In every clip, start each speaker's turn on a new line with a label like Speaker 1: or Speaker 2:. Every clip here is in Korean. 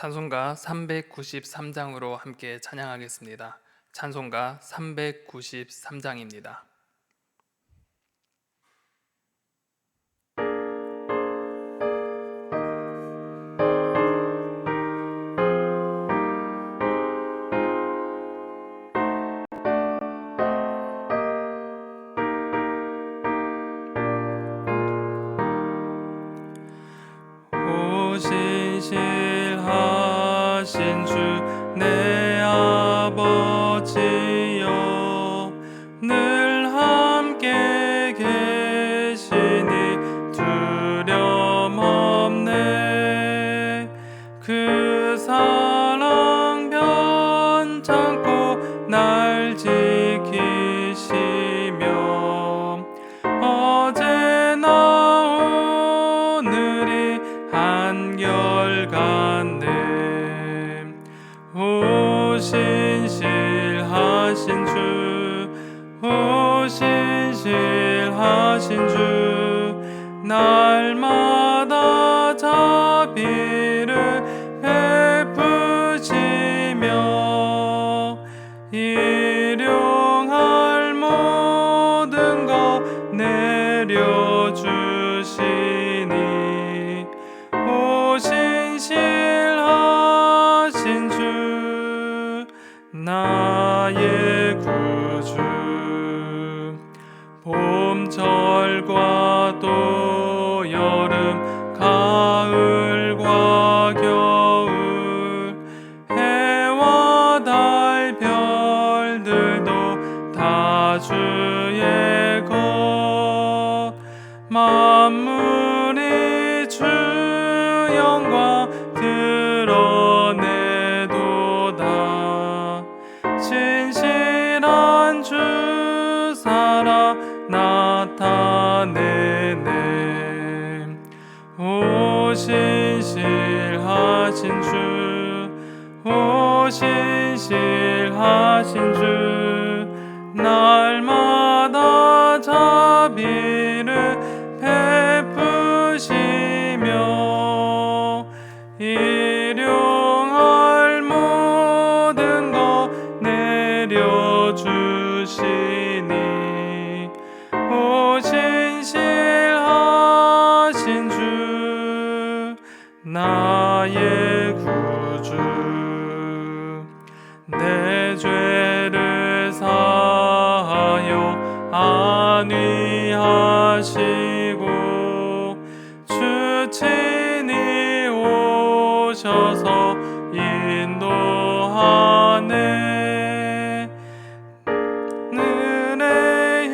Speaker 1: 찬송가 393장으로 함께 찬양하겠습니다. 찬송가 393장입니다.
Speaker 2: 신실하신 주 내 아버지여, 늘 함께 계시니 두려움 없네. 그 사랑 변찮고 날 지키시며 어제나 오늘이 한결같네. 오 신실하신 주, 오 신실하신 주, 날마다 자비를 베푸시며 일용할 모든 것 내려주시니 오 신실하신 주, 나의 구주. 봄철과 또 여름, 가을과 겨울, 해와 달 별들도 다 주의 것. 만물이 주 영광 드러내도다. 진실한 주 살아 나타내네. 오 신실하신 주, 오 신실하신 주, 날마다 자비를 베푸시며 일용할 모든 것 내려주시니 오 신실하신 주, 나의 구주. 내 죄를 사하여 안위하시고 주 친히 오셔서 인도하네. 눈에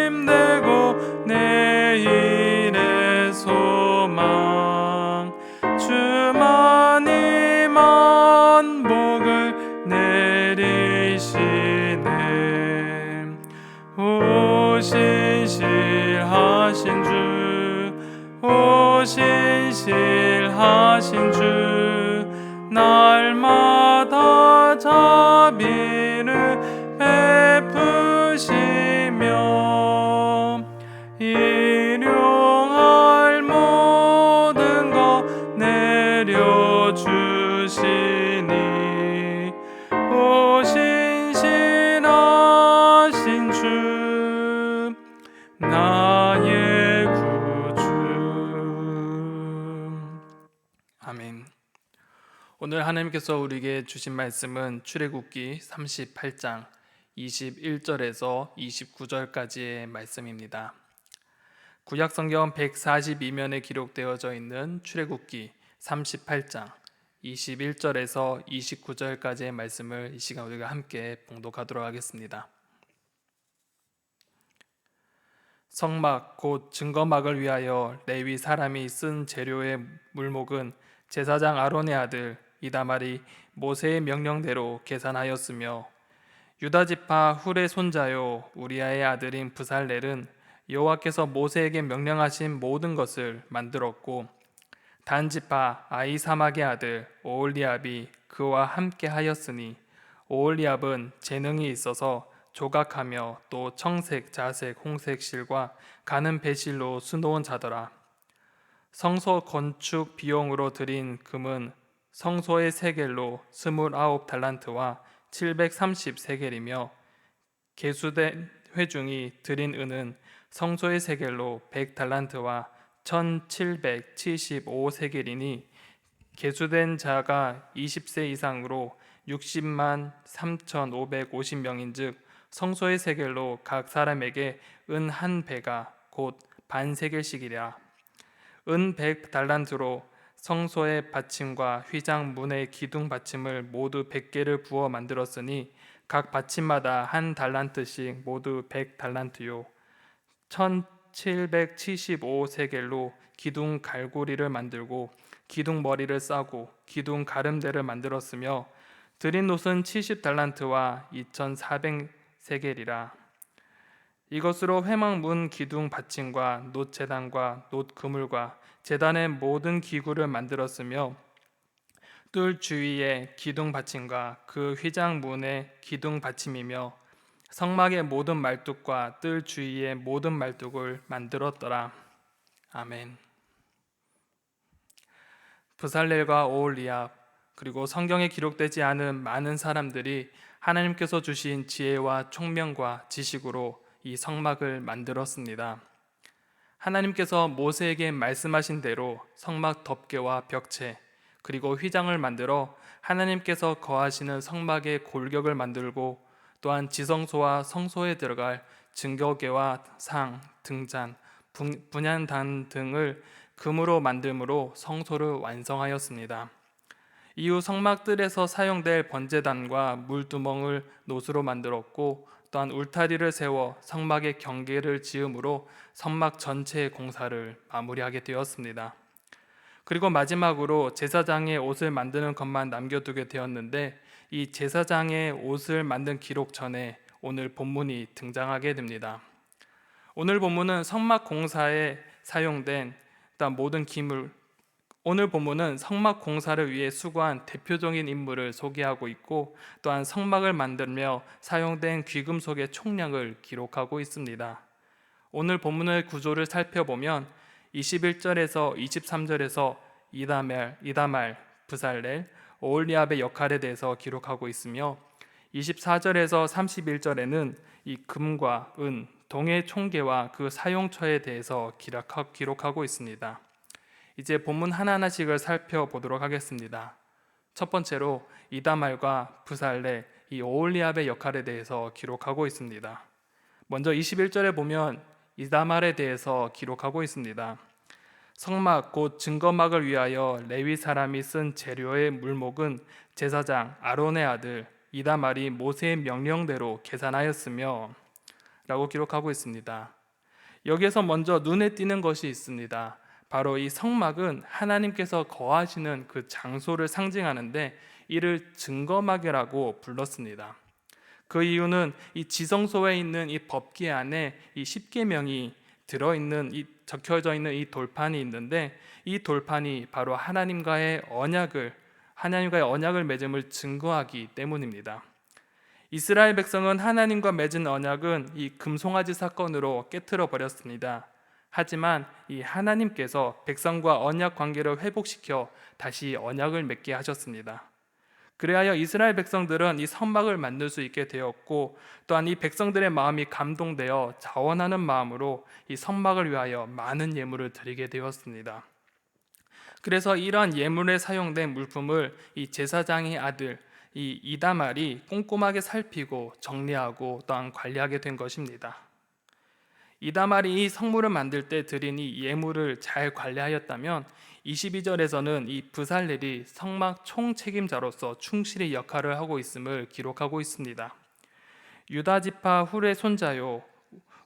Speaker 2: 힘내고 내일의 소망, 주만이 만복을 내리시네. 오 신실하신 주, 오 신실하신 주, 날마다 자비를 베푸시며 일용할 모든 것 내려주시니 오 신실하신 주, 나의 구주.
Speaker 1: 아멘. 오늘 하나님께서 우리에게 주신 말씀은 출애굽기 38장 21절에서 29절까지의 말씀입니다. 구약성경 142면에 기록되어져 있는 출애굽기 38장 21절에서 29절까지의 말씀을 이 시간 우리가 함께 봉독하도록 하겠습니다. 성막 곧 증거막을 위하여 레위 사람이 쓴 재료의 물목은 제사장 아론의 아들 이다말이 모세의 명령대로 계산하였으며 유다지파 훌의 손자요 우리아의 아들인 브살렐은 여호와께서 모세에게 명령하신 모든 것을 만들었고 단지파 아히사막의 아들 오홀리압이 그와 함께 하였으니 오홀리압은 재능이 있어서 조각하며 또 청색, 자색, 홍색 실과 가는 배실로 수놓은 자더라. 성소 건축 비용으로 들인 금은 성소의 세겔로 29달란트와 730세겔이며 계수된 회중이 드린 은은 성소의 세겔로 100달란트와 1775세겔이니 계수된 자가 20세 이상으로 60만 3,550명인즉 성소의 세겔로 각 사람에게 은 한 배가 곧 반세겔씩이랴. 은 100달란트로 성소의 받침과 휘장 문의 기둥 받침을 모두 100개를 부어 만들었으니 각 받침마다 한 달란트씩 모두 100달란트요. 1775세겔로 기둥 갈고리를 만들고 기둥 머리를 싸고 기둥 가름대를 만들었으며 드린 놋은 70달란트와 2400세겔이라. 이것으로 회막문 기둥 받침과 놋 제단과 놋 그물과 제단의 모든 기구를 만들었으며 뜰 주위의 기둥 받침과 그 휘장 문의 기둥 받침이며 성막의 모든 말뚝과 뜰 주위의 모든 말뚝을 만들었더라. 아멘. 브살렐과 오홀리압 그리고 성경에 기록되지 않은 많은 사람들이 하나님께서 주신 지혜와 총명과 지식으로 이 성막을 만들었습니다. 하나님께서 모세에게 말씀하신 대로 성막 덮개와 벽체 그리고 휘장을 만들어 하나님께서 거하시는 성막의 골격을 만들고 또한 지성소와 성소에 들어갈 증거궤와 상, 등잔, 분향단 등을 금으로 만듦으로 성소를 완성하였습니다. 이후 성막들에서 사용될 번제단과 물두멍을 놋으로 만들었고 또한 울타리를 세워 성막의 경계를 지음으로 성막 전체의 공사를 마무리하게 되었습니다. 그리고 마지막으로 제사장의 옷을 만드는 것만 남겨두게 되었는데 이 제사장의 옷을 만든 기록 전에 오늘 본문이 등장하게 됩니다. 오늘 본문은 성막 공사에 사용된 모든 기물, 오늘 본문은 성막 공사를 위해 수고한 대표적인 인물을 소개하고 있고 또한 성막을 만들며 사용된 귀금속의 총량을 기록하고 있습니다. 오늘 본문의 구조를 살펴보면 21절에서 23절에서 이다말, 브살렐, 오홀리압의 역할에 대해서 기록하고 있으며 24절에서 31절에는 이 금과 은, 동의 총계와 그 사용처에 대해서 기록하고 있습니다. 이제 본문 하나하나씩을 살펴보도록 하겠습니다. 첫 번째로 이다말과 브살렐, 이 오홀리압의 역할에 대해서 기록하고 있습니다. 먼저 21절에 보면 이다말에 대해서 기록하고 있습니다. 성막 곧 증거막을 위하여 레위 사람이 쓴 재료의 물목은 제사장 아론의 아들 이다말이 모세의 명령대로 계산하였으며 라고 기록하고 있습니다. 여기에서 먼저 눈에 띄는 것이 있습니다. 바로 이 성막은 하나님께서 거하시는 그 장소를 상징하는데 이를 증거막이라고 불렀습니다. 그 이유는 이 지성소에 있는 이 법궤 안에 이 십계명이 들어있는 적혀져 있는 이 돌판이 있는데 이 돌판이 바로 하나님과의 언약을 맺음을 증거하기 때문입니다. 이스라엘 백성은 하나님과 맺은 언약은 이 금송아지 사건으로 깨트려 버렸습니다. 하지만 이 하나님께서 백성과 언약 관계를 회복시켜 다시 언약을 맺게 하셨습니다. 그리하여 이스라엘 백성들은 이 성막을 만들 수 있게 되었고 또한 이 백성들의 마음이 감동되어 자원하는 마음으로 이 성막을 위하여 많은 예물을 드리게 되었습니다. 그래서 이러한 예물에 사용된 물품을 이 제사장의 아들 이 이다말이 꼼꼼하게 살피고 정리하고 또한 관리하게 된 것입니다. 이다말이 이 성물을 만들 때 드린 이 예물을 잘 관리하였다면 22절에서는 이 브살렐이 성막 총책임자로서 충실히 역할을 하고 있음을 기록하고 있습니다. 유다 지파 훌의 손자요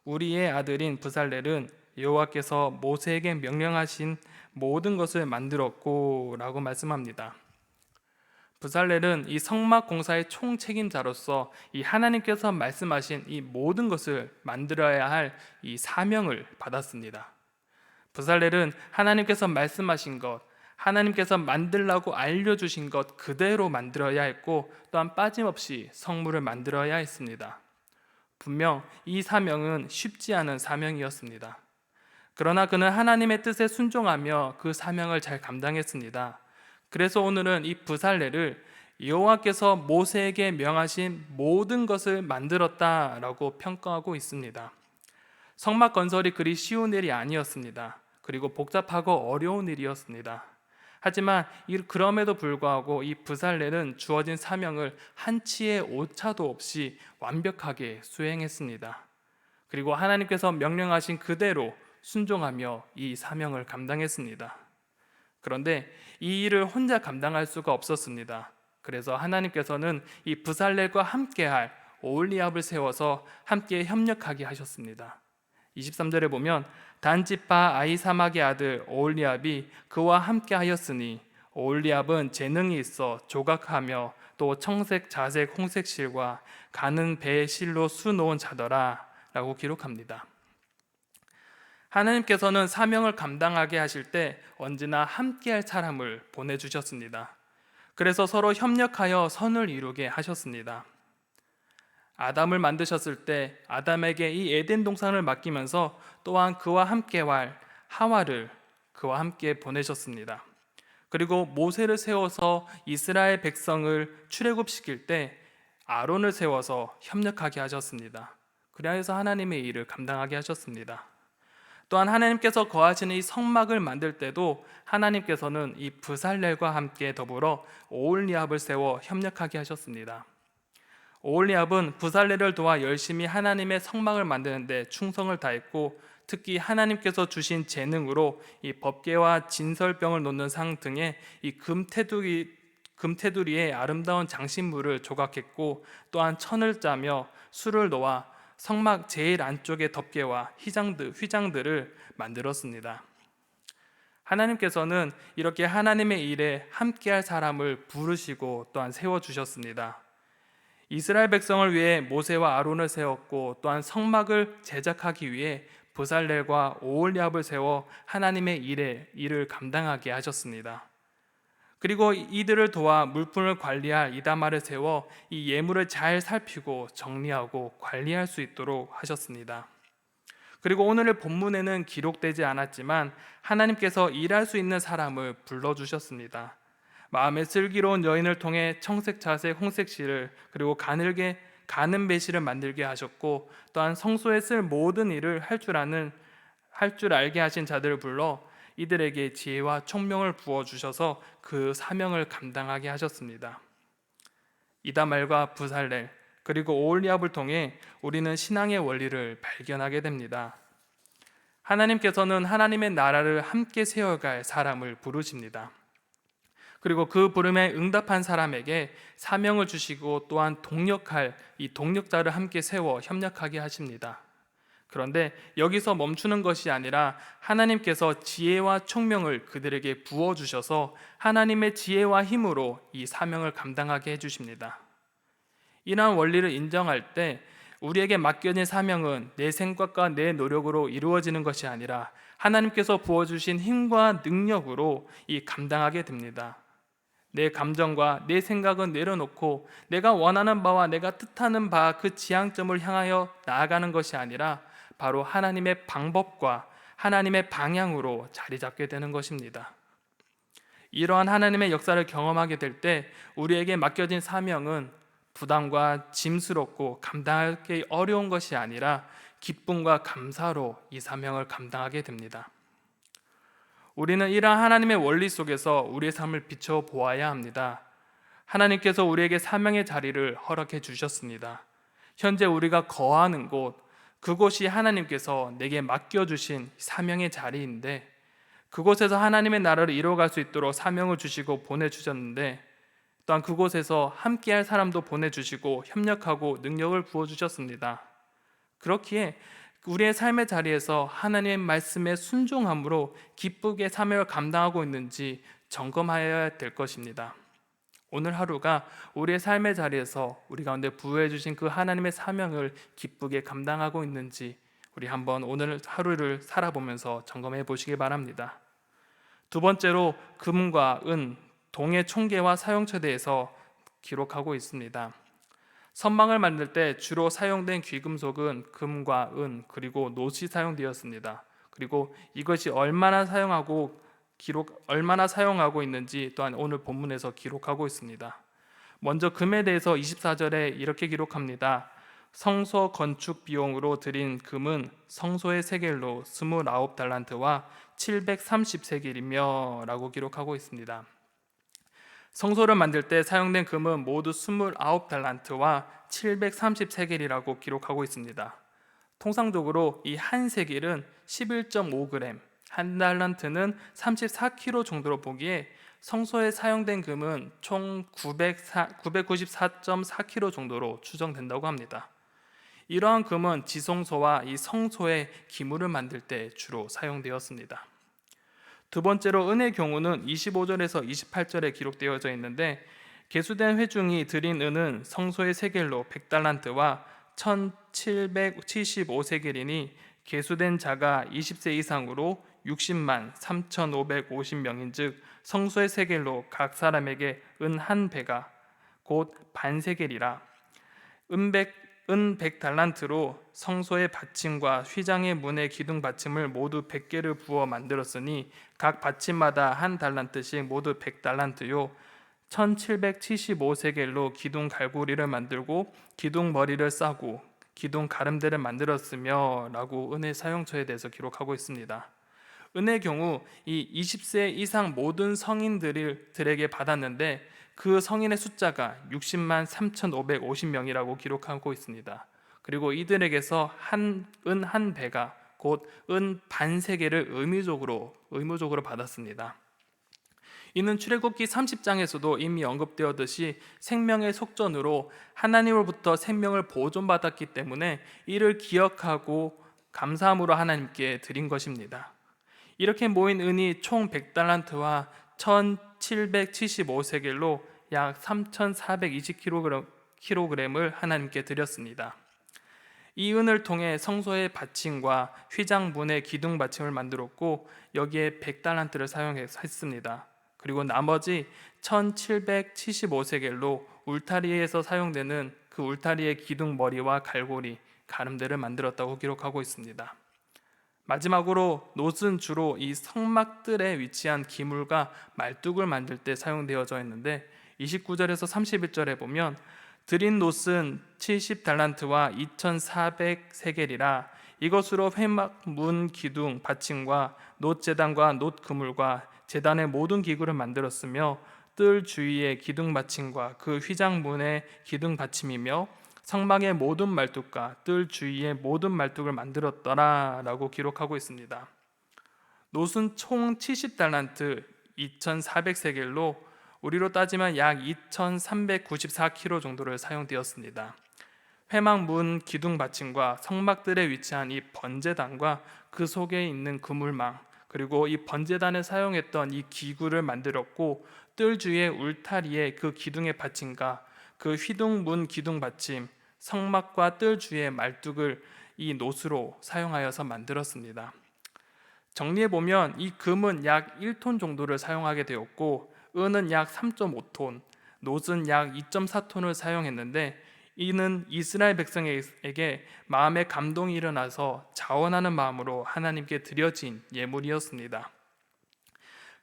Speaker 1: 우리의 아들인 브살렐은 여호와께서 모세에게 명령하신 모든 것을 만들었고 라고 말씀합니다. 브살렐은 이 성막 공사의 총책임자로서 이 하나님께서 말씀하신 이 모든 것을 만들어야 할 이 사명을 받았습니다. 브살렐은 하나님께서 말씀하신 것, 하나님께서 만들라고 알려주신 것 그대로 만들어야 했고 또한 빠짐없이 성물을 만들어야 했습니다. 분명 이 사명은 쉽지 않은 사명이었습니다. 그러나 그는 하나님의 뜻에 순종하며 그 사명을 잘 감당했습니다. 그래서 오늘은 이 브살레를 여호와께서 모세에게 명하신 모든 것을 만들었다라고 평가하고 있습니다. 성막 건설이 그리 쉬운 일이 아니었습니다. 그리고 복잡하고 어려운 일이었습니다. 하지만 그럼에도 불구하고 이 브살레는 주어진 사명을 한치의 오차도 없이 완벽하게 수행했습니다. 그리고 하나님께서 명령하신 그대로 순종하며 이 사명을 감당했습니다. 그런데 이 일을 혼자 감당할 수가 없었습니다. 그래서 하나님께서는 이 브살렐과 함께할 오홀리압을 세워서 함께 협력하게 하셨습니다. 23절에 보면 단지파 아히사막의 아들 오홀리압이 그와 함께 하였으니 오홀리압은 재능이 있어 조각하며 또 청색, 자색, 홍색 실과 가는 배의 실로 수놓은 자더라 라고 기록합니다. 하나님께서는 사명을 감당하게 하실 때 언제나 함께할 사람을 보내주셨습니다. 그래서 서로 협력하여 선을 이루게 하셨습니다. 아담을 만드셨을 때 아담에게 이 에덴 동산을 맡기면서 또한 그와 함께 할 하와를 그와 함께 보내셨습니다. 그리고 모세를 세워서 이스라엘 백성을 출애굽시킬 때 아론을 세워서 협력하게 하셨습니다. 그래서 하나님의 일을 감당하게 하셨습니다. 또한 하나님께서 거하시는 이 성막을 만들 때도 하나님께서는 이 브살렐과 함께 더불어 오홀리압을 세워 협력하게 하셨습니다. 오홀리압은 브살렐을 도와 열심히 하나님의 성막을 만드는데 충성을 다했고, 특히 하나님께서 주신 재능으로 이 법궤와 진설병을 놓는 상 등의 이 금테두리의 아름다운 장신물을 조각했고, 또한 천을 짜며 수를 놓아 성막 제일 안쪽의 덮개와 휘장들을 만들었습니다. 하나님께서는 이렇게 하나님의 일에 함께할 사람을 부르시고 또한 세워주셨습니다. 이스라엘 백성을 위해 모세와 아론을 세웠고, 또한 성막을 제작하기 위해 브살렐과 오홀리압을 세워 하나님의 일을 감당하게 하셨습니다. 그리고 이들을 도와 물품을 관리할 이다말을 세워 이 예물을 잘 살피고 정리하고 관리할 수 있도록 하셨습니다. 그리고 오늘의 본문에는 기록되지 않았지만 하나님께서 일할 수 있는 사람을 불러주셨습니다. 마음에 슬기로운 여인을 통해 청색, 자색, 홍색 실을 그리고 가는 배실을 만들게 하셨고, 또한 성소에 쓸 모든 일을 할 줄 알게 하신 자들을 불러 이들에게 지혜와 총명을 부어주셔서 그 사명을 감당하게 하셨습니다. 이다말과 브살렐 그리고 오홀리압을 통해 우리는 신앙의 원리를 발견하게 됩니다. 하나님께서는 하나님의 나라를 함께 세워갈 사람을 부르십니다. 그리고 그 부름에 응답한 사람에게 사명을 주시고 또한 동력할 이 동력자를 함께 세워 협력하게 하십니다. 그런데 여기서 멈추는 것이 아니라 하나님께서 지혜와 총명을 그들에게 부어주셔서 하나님의 지혜와 힘으로 이 사명을 감당하게 해주십니다. 이러한 원리를 인정할 때 우리에게 맡겨진 사명은 내 생각과 내 노력으로 이루어지는 것이 아니라 하나님께서 부어주신 힘과 능력으로 이 감당하게 됩니다. 내 감정과 내 생각은 내려놓고 내가 원하는 바와 내가 뜻하는 바 그 지향점을 향하여 나아가는 것이 아니라 바로 하나님의 방법과 하나님의 방향으로 자리 잡게 되는 것입니다. 이러한 하나님의 역사를 경험하게 될 때 우리에게 맡겨진 사명은 부담과 짐스럽고 감당하기 어려운 것이 아니라 기쁨과 감사로 이 사명을 감당하게 됩니다. 우리는 이러한 하나님의 원리 속에서 우리의 삶을 비춰보아야 합니다. 하나님께서 우리에게 사명의 자리를 허락해 주셨습니다. 현재 우리가 거하는 곳, 그곳이 하나님께서 내게 맡겨주신 사명의 자리인데, 그곳에서 하나님의 나라를 이루어갈 수 있도록 사명을 주시고 보내주셨는데, 또한 그곳에서 함께할 사람도 보내주시고 협력하고 능력을 부어주셨습니다. 그렇기에 우리의 삶의 자리에서 하나님의 말씀에 순종함으로 기쁘게 사명을 감당하고 있는지 점검하여야 될 것입니다. 오늘 하루가 우리의 삶의 자리에서 우리 가운데 부여해 주신 그 하나님의 사명을 기쁘게 감당하고 있는지 우리 한번 오늘 하루를 살아보면서 점검해 보시기 바랍니다. 두 번째로 금과 은, 동의 총계와 사용처에 대해서 기록하고 있습니다. 선망을 만들 때 주로 사용된 귀금속은 금과 은 그리고 노시 사용되었습니다. 그리고 이것이 얼마나 사용하고 얼마나 사용하고 있는지 또한 오늘 본문에서 기록하고 있습니다. 먼저 금에 대해서 24절에 이렇게 기록합니다. 성소 건축 비용으로 들인 금은 성소의 세겔로 29달란트와 730세겔이며 라고 기록하고 있습니다. 성소를 만들 때 사용된 금은 모두 29달란트와 730세겔이라고 기록하고 있습니다. 통상적으로 이 한 세겔은 11.5g, 한 달란트는 34kg 정도로 보기에 성소에 사용된 금은 총 994.4kg 정도로 추정된다고 합니다. 이러한 금은 지성소와 이 성소의 기물을 만들 때 주로 사용되었습니다. 두 번째로 은의 경우는 25절에서 28절에 기록되어져 있는데 계수된 회중이 드린 은은 성소의 세겔로 100달란트와 1775세겔이니 계수된 자가 20세 이상으로 60만 3550명인 즉 성소의 세겔로 각 사람에게 은 한 배가 곧 반세겔이라. 은 100달란트로 성소의 받침과 휘장의 문의 기둥 받침을 모두 100개를 부어 만들었으니 각 받침마다 한 달란트씩 모두 100달란트요 1775세겔로 기둥 갈고리를 만들고 기둥 머리를 싸고 기둥 가름대를 만들었으며 라고 은의 사용처에 대해서 기록하고 있습니다. 은의 경우 이 20세 이상 모든 성인들에게 받았는데 그 성인의 숫자가 60만 3550명이라고 기록하고 있습니다. 그리고 이들에게서 은 한 배가 곧 은 반세겔을 의무적으로 받았습니다. 이는 출애굽기 30장에서도 이미 언급되었듯이 생명의 속전으로 하나님으로부터 생명을 보존받았기 때문에 이를 기억하고 감사함으로 하나님께 드린 것입니다. 이렇게 모인 은이 총 100달란트와 1775세겔로 약 3420kg을 하나님께 드렸습니다. 이 은을 통해 성소의 받침과 휘장문의 기둥 받침을 만들었고 여기에 100달란트를 사용했습니다. 그리고 나머지 1775세겔로 울타리에서 사용되는 그 울타리의 기둥 머리와 갈고리, 가름대를 만들었다고 기록하고 있습니다. 마지막으로 놋은 주로 이 성막들에 위치한 기물과 말뚝을 만들 때 사용되어져 있는데 29절에서 31절에 보면 드린 놋은 70달란트와 2400세겔이라 이것으로 회막 문 기둥 받침과 놋 제단과 놋 그물과 제단의 모든 기구를 만들었으며 뜰 주위의 기둥 받침과 그 휘장 문의 기둥 받침이며 성막의 모든 말뚝과 뜰 주위의 모든 말뚝을 만들었더라 라고 기록하고 있습니다. 놋은 총 70달란트 2400세겔로 우리로 따지면 약 2394kg 정도를 사용되었습니다. 회막문 기둥 받침과 성막들에 위치한 이 번제단과 그 속에 있는 그물망 그리고 이 번제단에 사용했던 이 기구를 만들었고 뜰 주위의 울타리에 그 기둥의 받침과 그 휘둥문 기둥 받침 성막과 뜰 주위의 말뚝을 이 놋으로 사용하여서 만들었습니다. 정리해보면 이 금은 약 1톤 정도를 사용하게 되었고 은은 약 3.5톤, 놋은 약 2.4톤을 사용했는데 이는 이스라엘 백성에게 마음의 감동이 일어나서 자원하는 마음으로 하나님께 드려진 예물이었습니다.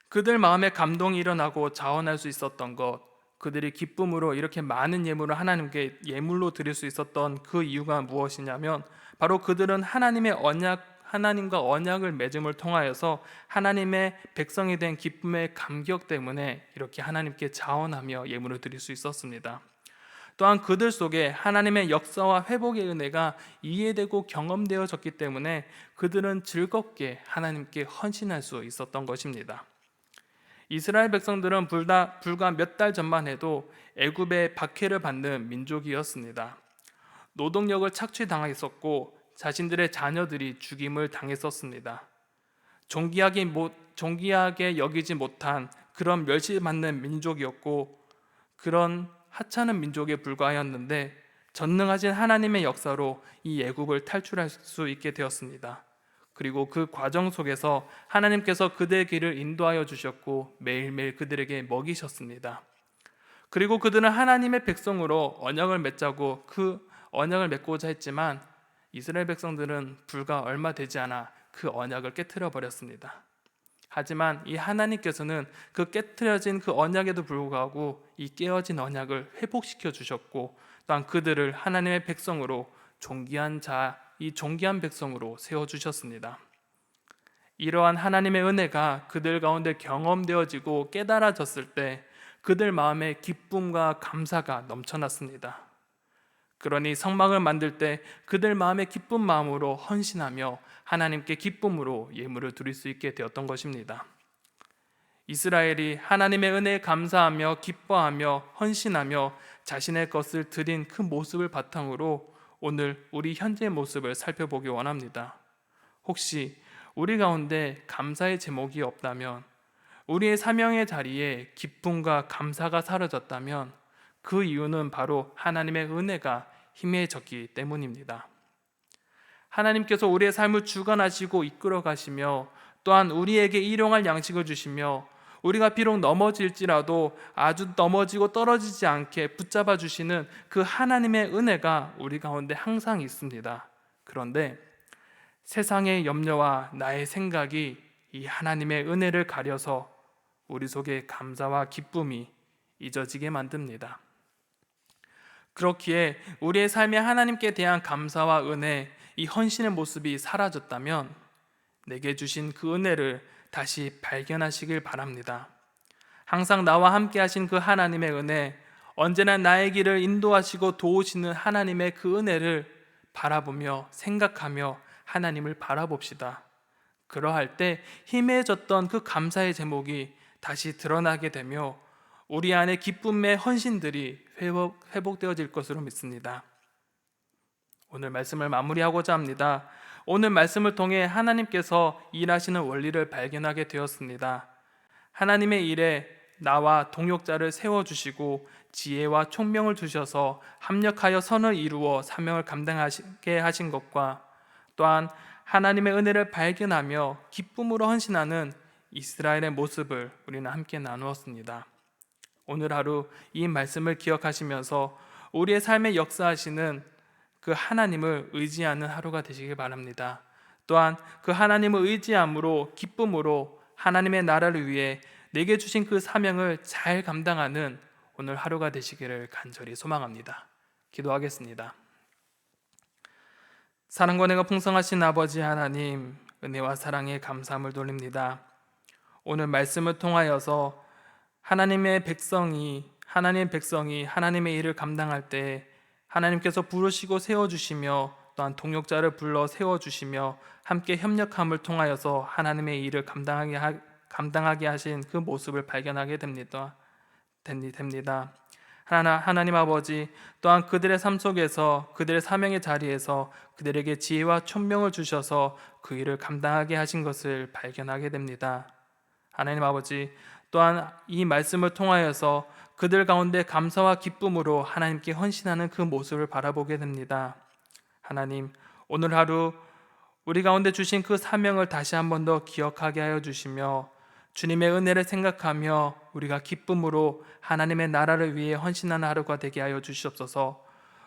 Speaker 1: 그들 마음에 감동이 일어나고 자원할 수 있었던 것, 그들이 기쁨으로 이렇게 많은 예물을 하나님께 예물로 드릴 수 있었던 그 이유가 무엇이냐면 바로 그들은 하나님과 언약을 맺음을 통하여서 하나님의 백성이 된 기쁨의 감격 때문에 이렇게 하나님께 자원하며 예물을 드릴 수 있었습니다. 또한 그들 속에 하나님의 역사와 회복의 은혜가 이해되고 경험되어졌기 때문에 그들은 즐겁게 하나님께 헌신할 수 있었던 것입니다. 이스라엘 백성들은 불과 몇 달 전만 해도 애굽의 박해를 받는 민족이었습니다. 노동력을 착취당했었고 자신들의 자녀들이 죽임을 당했었습니다. 존귀하게 여기지 못한 그런 멸시받는 민족이었고 그런 하찮은 민족에 불과하였는데 전능하신 하나님의 역사로 이 애굽을 탈출할 수 있게 되었습니다. 그리고 그 과정 속에서 하나님께서 그들의 길을 인도하여 주셨고 매일매일 그들에게 먹이셨습니다. 그리고 그들은 하나님의 백성으로 언약을 맺자고 그 언약을 맺고자 했지만 이스라엘 백성들은 불과 얼마 되지 않아 그 언약을 깨트려 버렸습니다. 하지만 이 하나님께서는 그 깨트려진 그 언약에도 불구하고 이 깨어진 언약을 회복시켜 주셨고, 또한 그들을 하나님의 백성으로 이 존귀한 백성으로 세워 주셨습니다. 이러한 하나님의 은혜가 그들 가운데 경험되어지고 깨달아졌을 때 그들 마음에 기쁨과 감사가 넘쳐났습니다. 그러니 성막을 만들 때 그들 마음에 기쁜 마음으로 헌신하며 하나님께 기쁨으로 예물을 드릴 수 있게 되었던 것입니다. 이스라엘이 하나님의 은혜에 감사하며 기뻐하며 헌신하며 자신의 것을 드린 그 모습을 바탕으로 오늘 우리 현재의 모습을 살펴보기 원합니다. 혹시 우리 가운데 감사의 제목이 없다면, 우리의 사명의 자리에 기쁨과 감사가 사라졌다면 그 이유는 바로 하나님의 은혜가 희미해졌기 때문입니다. 하나님께서 우리의 삶을 주관하시고 이끌어 가시며 또한 우리에게 일용할 양식을 주시며 우리가 비록 넘어질지라도 아주 넘어지고 떨어지지 않게 붙잡아 주시는 그 하나님의 은혜가 우리 가운데 항상 있습니다. 그런데 세상의 염려와 나의 생각이 이 하나님의 은혜를 가려서 우리 속에 감사와 기쁨이 잊어지게 만듭니다. 그렇기에 우리의 삶에 하나님께 대한 감사와 은혜, 이 헌신의 모습이 사라졌다면 내게 주신 그 은혜를 다시 발견하시길 바랍니다. 항상 나와 함께 하신 그 하나님의 은혜, 언제나 나의 길을 인도하시고 도우시는 하나님의 그 은혜를 바라보며 생각하며 하나님을 바라봅시다. 그러할 때 희미해졌던 그 감사의 제목이 다시 드러나게 되며 우리 안에 기쁨의 헌신들이 회복되어질 것으로 믿습니다. 오늘 말씀을 마무리하고자 합니다. 오늘 말씀을 통해 하나님께서 일하시는 원리를 발견하게 되었습니다. 하나님의 일에 나와 동역자를 세워주시고 지혜와 총명을 주셔서 합력하여 선을 이루어 사명을 감당하게 하신 것과, 또한 하나님의 은혜를 발견하며 기쁨으로 헌신하는 이스라엘의 모습을 우리는 함께 나누었습니다. 오늘 하루 이 말씀을 기억하시면서 우리의 삶에 역사하시는 그 하나님을 의지하는 하루가 되시길 바랍니다. 또한 그 하나님을 의지함으로 기쁨으로 하나님의 나라를 위해 내게 주신 그 사명을 잘 감당하는 오늘 하루가 되시기를 간절히 소망합니다. 기도하겠습니다. 사랑과 은혜가 풍성하신 아버지 하나님, 은혜와 사랑에 감사함을 돌립니다. 오늘 말씀을 통하여서 하나님의 백성이 하나님의 일을 감당할 때 하나님께서 부르시고 세워주시며 또한 동역자를 불러 세워주시며 함께 협력함을 통하여서 하나님의 일을 감당하게 하신 그 모습을 발견하게 됩니다. 하나님 아버지, 또한 그들의 삶 속에서 그들의 사명의 자리에서 그들에게 지혜와 총명을 주셔서 그 일을 감당하게 하신 것을 발견하게 됩니다. 하나님 아버지, 또한 이 말씀을 통하여서 그들 가운데 감사와 기쁨으로 하나님께 헌신하는 그 모습을 바라보게 됩니다. 하나님, 오늘 하루 우리 가운데 주신 그 사명을 다시 한 번 더 기억하게 하여 주시며 주님의 은혜를 생각하며 우리가 기쁨으로 하나님의 나라를 위해 헌신하는 하루가 되게 하여 주시옵소서.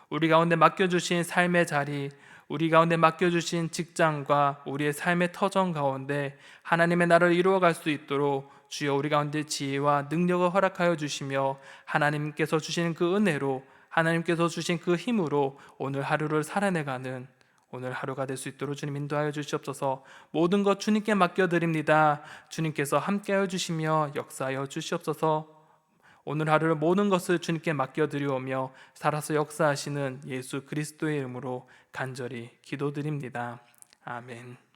Speaker 1: 우리 가운데 맡겨주신 삶의 자리, 우리 가운데 맡겨주신 직장과 우리의 삶의 터전 가운데 하나님의 나라를 이루어갈 수 있도록 주여 우리 가운데 지혜와 능력을 허락하여 주시며 하나님께서 주신 그 은혜로, 하나님께서 주신 그 힘으로 오늘 하루를 살아내가는 오늘 하루가 될 수 있도록 주님 인도하여 주시옵소서. 모든 것 주님께 맡겨드립니다. 주님께서 함께하여 주시며 역사하여 주시옵소서. 오늘 하루를 모든 것을 주님께 맡겨드리오며 살아서 역사하시는 예수 그리스도의 이름으로 간절히 기도드립니다. 아멘.